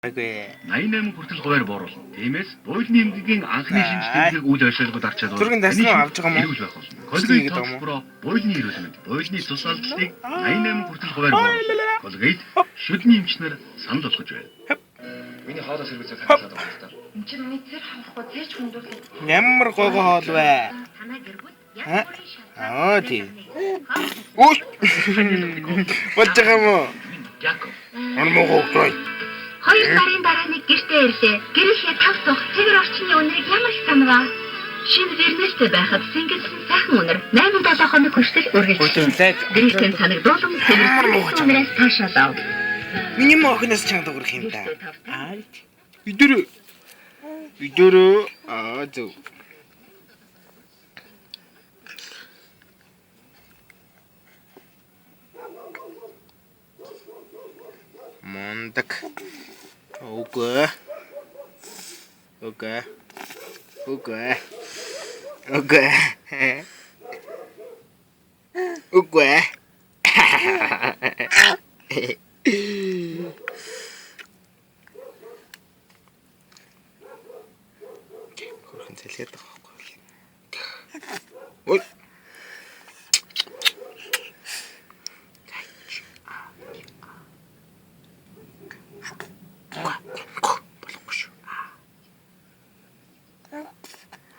Агүй. 88 хүртэл хуваар бууруулна. Тиймээс буйлны эмгэгийн анхны шинжилгээг үйл ажиллагад арчаад Зургийн дасгал авч байгаа эрүүл байх болно. Colgate Tox Pro буйлны эрүүл мэнд. Буйлны цус алдалтыг 88 хүртэл хуваар бууруулна. Colgate шүдний эмчнэр санал болгож байна. Миний хоолой сэргүүцээ ханаад байгаа юм даа. Энд чинь миний цэр хавахгүй цэрч хүндүүлэх. Ямар гойгоо хоол вэ? Танаа гэргүүл Аа тийм. Үй. Болж байгаа юм уу? Яг. Армуу гоогтой. 2 сарын дараа нэг гэртээ ирлээ. Гэрийнхээ тав суух цэгэр орчны үнэрийг ямар их санаваа. Шинэ вернэстэй байхад сингэлсэн сайхан үнэр 8-7 хоног хүртэл үргэлжлээ. Гэрийн санагдуулсан үнэраас таашаалаа. Миний мохноос чанга дөрөх юм да. Аа. Идүр. Аа зөв. Мондаг. Окей. Хөрхэн цэлгээд байгаа байхгүй. Ой.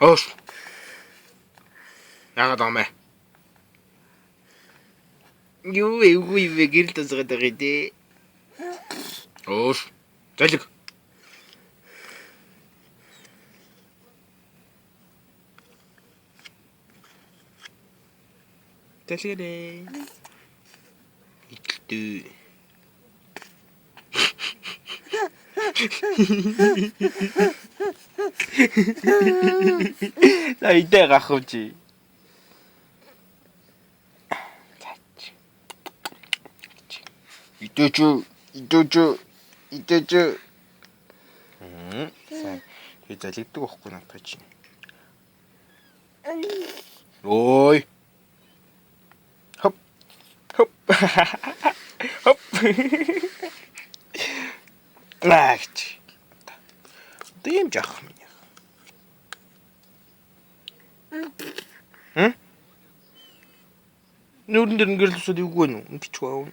Оос. Яагаад амэ? Юу гэрэл тасгаад байгаа дээ. Оос. Залэг. Талэрэ. Итэлдэ. За идэ гахвчи. Идэж. Сайн. Би залгиддаг байхгүй надад чинь. Ой. Хоп. Лагч. Дэм жах меня. Нүрэн дээр гэрэл усад юугүй нү? Бичгүй аа.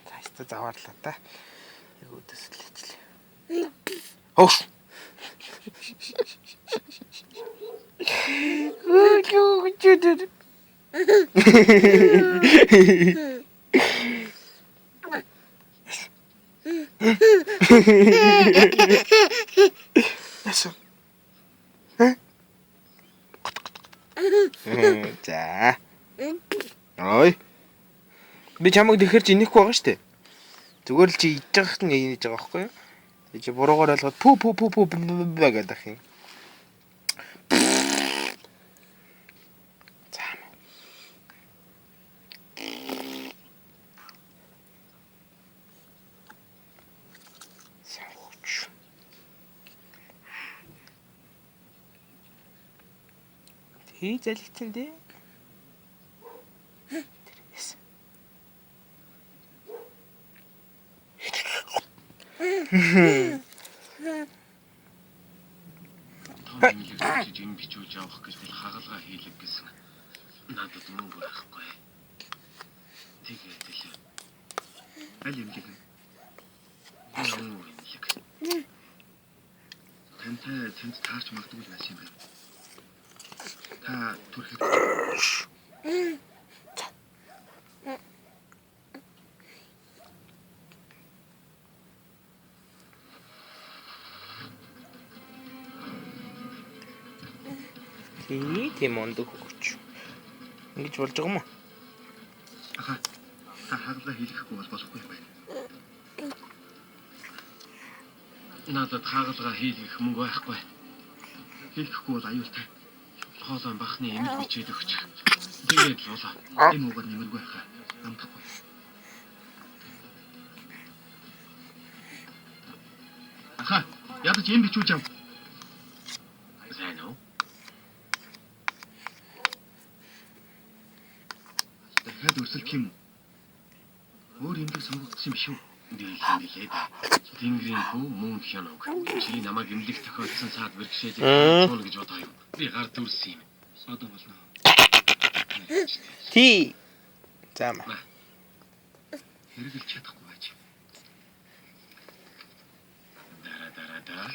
Цааштай заваарлаа та. Айгуу төслөчлээ. Хөөс. Юу чүдэр. Яса. За. Ой. Би чамайг тэгэхэр чи инехгүй байгаа штэ. Зүгээр л чи идж байхад нь инеж байгаа байхгүй юу? Тэг чи буруугаар ойлгоод пүү гэдэг ах юм. Хий залгицэн дээ. Жин бичүүлж авах гэж бол хагалгаа хийлэг гэсэн. Надад мөнгө байхгүй. Тэгээд л. Аль юм гээд. Тэнт таарч магадгүй л байсан юм байна. Та түрхэд. Тийм ондог хөгч. Ингэж болж байгаа юм уу? Аха. Та хагалгаа хийлгэхгүй бол болохгүй юм байна. Надад хагалгаа хийлгэх мөнгө байхгүй. Хийхгүй бол аюултай. Хоолой бахны эмэг бичээд өгч. Тэгээд л болоо. Энэ үгээр нэмэргүй байхаа. Амтахгүй. Аха. Ядаж эм бичүүлж ав. Сайн уу? Дахиад өсөлт юм уу? өөр юм сонгогдсон юм шүү. Би хэлээ. Тэнгэрийн хүү мөн хянаг. Чи намайг эмнэлэг тохиолдсон саад бэрхшээж чуул гэж бодоо юу. Би гар дүрсэн юм. Одоо болно. Ти. Зама. Хэрэгэлж чадахгүй байж. Дара.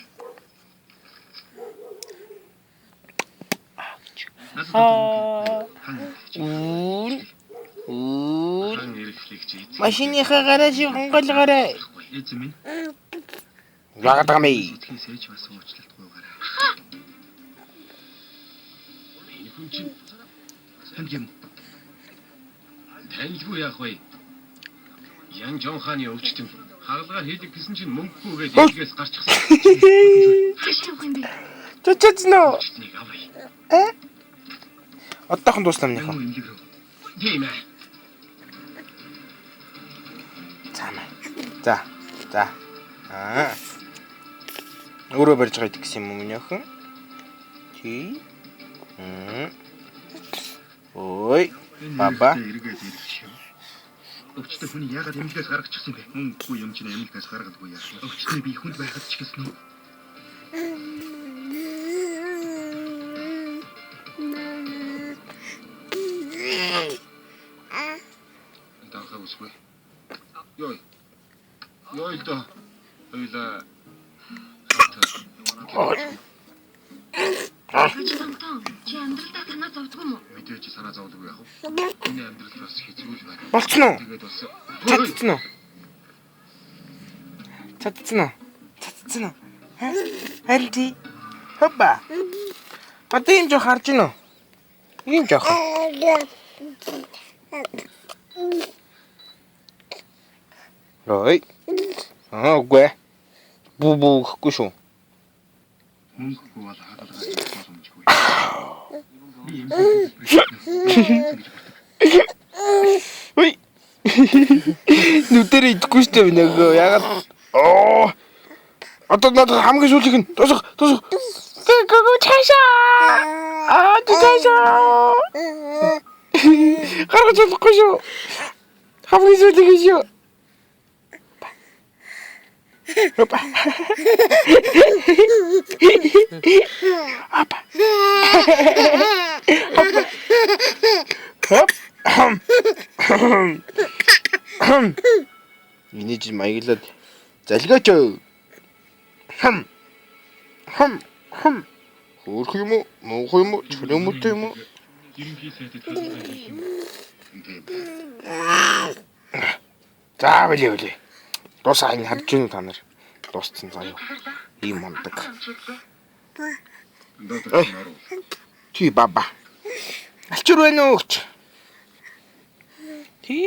Машиныхаа гаражийг хонголгоорой. Эзэн минь. Яагаад юм бэ? Сэж бас уучлалт гуйгаарай. Энэ хүн чинь хэмжим. Таньгүй яах вэ? Ян Жон хааны өвчтөн хаалгаа хийдэг гэсэн чинь мөнгөгүйгээд илгээс гарчихсан. Хашаа юм бэ? Чөчөцнөө. Өвчтнийг авъя. Одоохон дуусна минийхөө. Тийм ээ. За. Өөрөө барьж байгаа гэдэг юм уу минийхэн? Ти. Ой. Баба. Өвчтөн хүний яагаад эмнэлгээс гаргачихсан бэ? Мөнгөгүй юм чинь эмнэлгээс гаргалгүй яах вэ? Өвчтний би хүнд байхад ч гэсэн үү? Дахаа усгүй. Ёй л доо. Ойлаа. Ачтантан чи амьдралдаа танаа зовдгүй юм уу? Мэдээж санаа зовдгүй яах вэ? Энэ амьдрал бас хэцүү л байна. Болцсон уу? Тэгээд бас Цадцсан уу? Харин тий. Хопа. Одоо юм жоо харж гинөө. Ийм жоох. Ой. Үгүй. Буу гэхгүй шүү. мөнгөгүй бол хаалгаа боломжгүй. Би юм. Ой. Нүдэрээ идэхгүй шүү дээ нөгөө. Ягаад одоо надад хамгийн сүүлийнх нь тусах. Гүгү чаашаа. Чаашаа. Гаргаж болохгүй шүү. Хамгийн сүүлийнх шүү. Опа. Миний чинь маяглаад залгаач. Хөөх юм уу? Мөнх юм уу? Чөлөөмөт юм уу? Ерөнхий сайдад хаалгаа хийх юм. За билээ. Дуусаа энэ харж гинүү та нар. Дууссан заяа. Ийм мондөг. Ти баба. Алчур байна уу? Ти.